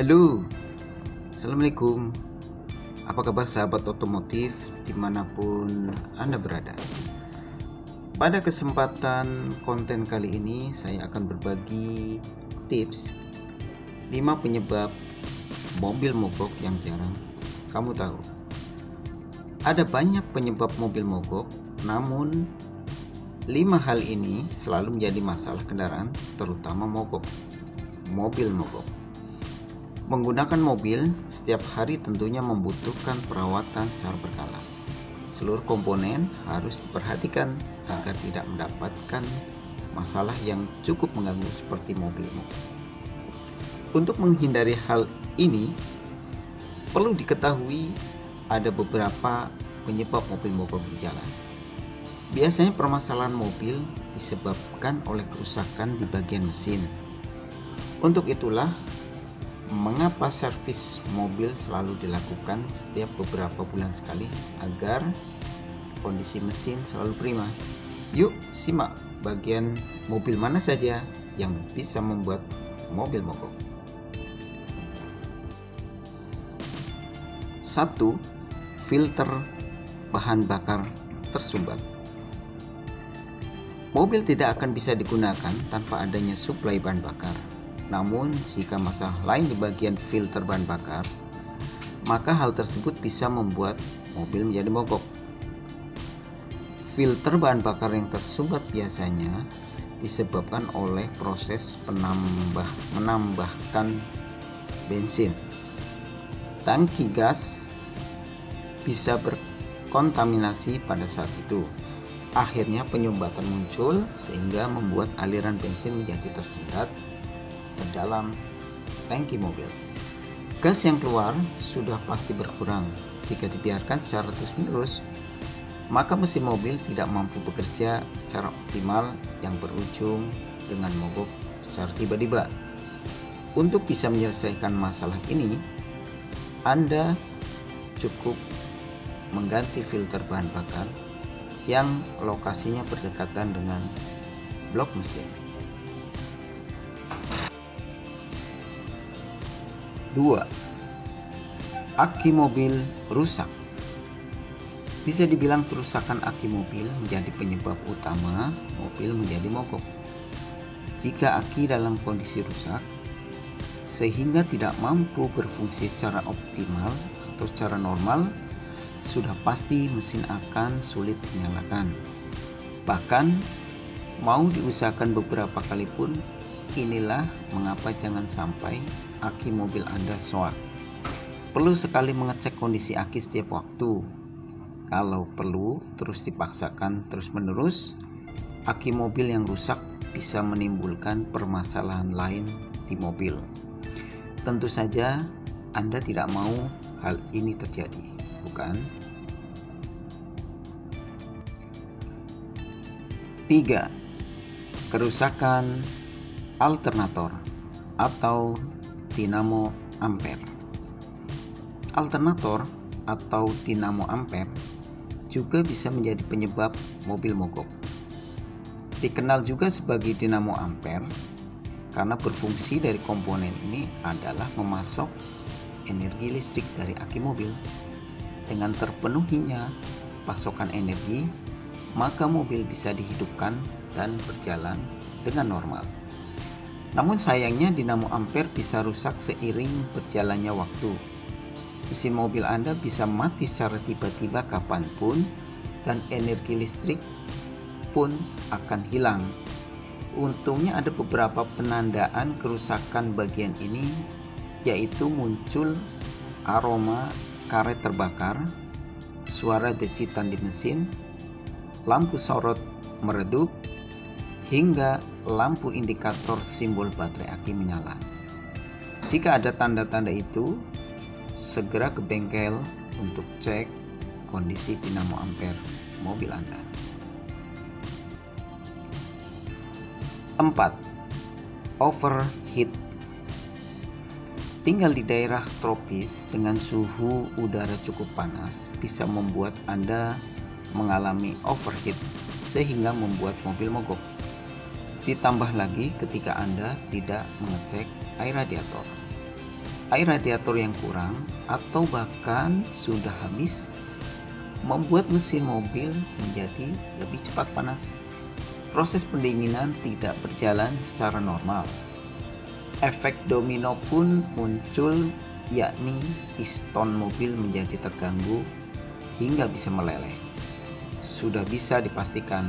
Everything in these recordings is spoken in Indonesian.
Halo, Assalamualaikum. Apa kabar sahabat otomotif dimanapun Anda berada? Pada kesempatan konten kali ini saya akan berbagi tips 5 penyebab mobil mogok yang jarang kamu tahu. Ada banyak penyebab mobil mogok, namun 5 hal ini selalu menjadi masalah kendaraan, terutama mobil mogok. Menggunakan mobil setiap hari tentunya membutuhkan perawatan secara berkala. Seluruh komponen harus diperhatikan agar tidak mendapatkan masalah yang cukup mengganggu seperti mobil mogok. Untuk menghindari hal ini, perlu diketahui ada beberapa penyebab mobil mogok di jalan. Biasanya permasalahan mobil disebabkan oleh kerusakan di bagian mesin. Untuk itulah mengapa servis mobil selalu dilakukan setiap beberapa bulan sekali agar kondisi mesin selalu prima. Yuk simak bagian mobil mana saja yang bisa membuat mobil mogok. 1. Filter bahan bakar tersumbat. Mobil tidak akan bisa digunakan tanpa adanya suplai bahan bakar. Namun, jika masalah lain di bagian filter bahan bakar, maka hal tersebut bisa membuat mobil menjadi mogok. Filter bahan bakar yang tersumbat biasanya disebabkan oleh proses menambahkan bensin. Tangki gas bisa berkontaminasi pada saat itu. Akhirnya penyumbatan muncul sehingga membuat aliran bensin menjadi tersendat ke dalam tangki mobil. Gas yang keluar sudah pasti berkurang. Jika dibiarkan secara terus-menerus, maka mesin mobil tidak mampu bekerja secara optimal yang berujung dengan mogok secara tiba-tiba. Untuk bisa menyelesaikan masalah ini, Anda cukup mengganti filter bahan bakar yang lokasinya berdekatan dengan blok mesin. 2. Aki mobil rusak. Bisa dibilang kerusakan aki mobil menjadi penyebab utama mobil menjadi mogok. Jika aki dalam kondisi rusak sehingga tidak mampu berfungsi secara optimal atau secara normal, sudah pasti mesin akan sulit dinyalakan. Bahkan mau diusahakan beberapa kali pun, inilah mengapa jangan sampai aki mobil Anda soak. Perlu sekali mengecek kondisi aki setiap waktu. Kalau perlu terus dipaksakan terus-menerus, aki mobil yang rusak bisa menimbulkan permasalahan lain di mobil. Tentu saja Anda tidak mau hal ini terjadi, bukan? 3. Kerusakan alternator atau dinamo ampere. Alternator atau dinamo ampere juga bisa menjadi penyebab mobil mogok. Dikenal juga sebagai dinamo ampere karena berfungsi dari komponen ini adalah memasok energi listrik dari aki mobil. Dengan terpenuhinya pasokan energi, maka mobil bisa dihidupkan dan berjalan dengan normal. Namun sayangnya dinamo ampere bisa rusak seiring berjalannya waktu. Mesin mobil Anda bisa mati secara tiba-tiba kapanpun dan energi listrik pun akan hilang. Untungnya ada beberapa penandaan kerusakan bagian ini, yaitu muncul aroma karet terbakar, suara decitan di mesin, lampu sorot meredup, hingga lampu indikator simbol baterai aki menyala. Jika ada tanda-tanda itu, segera ke bengkel untuk cek kondisi dinamo ampere mobil Anda. 4. Overheat. Tinggal di daerah tropis dengan suhu udara cukup panas bisa membuat Anda mengalami overheat sehingga membuat mobil mogok. Ditambah lagi ketika Anda tidak mengecek air radiator. Air radiator yang kurang atau bahkan sudah habis membuat mesin mobil menjadi lebih cepat panas. Proses pendinginan tidak berjalan secara normal. Efek domino pun muncul, yakni piston mobil menjadi terganggu hingga bisa meleleh. Sudah bisa dipastikan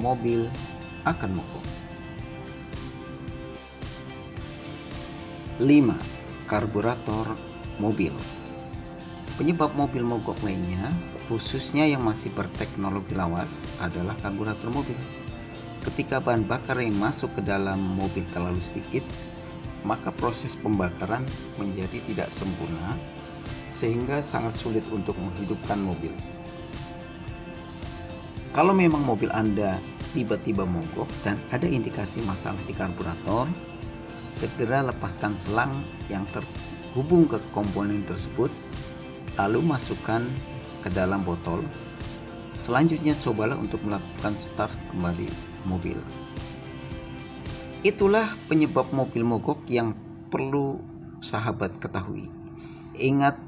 mobil akan mogok. 5. Karburator mobil. Penyebab mobil mogok lainnya, khususnya yang masih berteknologi lawas, adalah karburator mobil. Ketika bahan bakar yang masuk ke dalam mobil terlalu sedikit, maka proses pembakaran menjadi tidak sempurna sehingga sangat sulit untuk menghidupkan mobil. Kalau memang mobil Anda tiba-tiba mogok dan ada indikasi masalah di karburator, segera lepaskan selang yang terhubung ke komponen tersebut, lalu masukkan ke dalam botol. Selanjutnya cobalah untuk melakukan start kembali mobil. Itulah penyebab mobil mogok yang perlu sahabat ketahui. Ingat,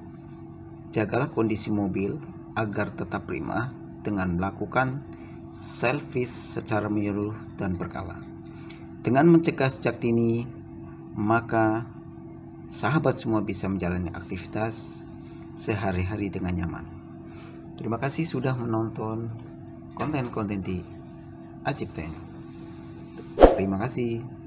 jagalah kondisi mobil agar tetap prima dengan melakukan service secara menyeluruh dan berkala. Dengan mencegah sejak dini, maka sahabat semua bisa menjalani aktivitas sehari-hari dengan nyaman. Terima kasih sudah menonton konten-konten di Ajib Channel. Terima kasih.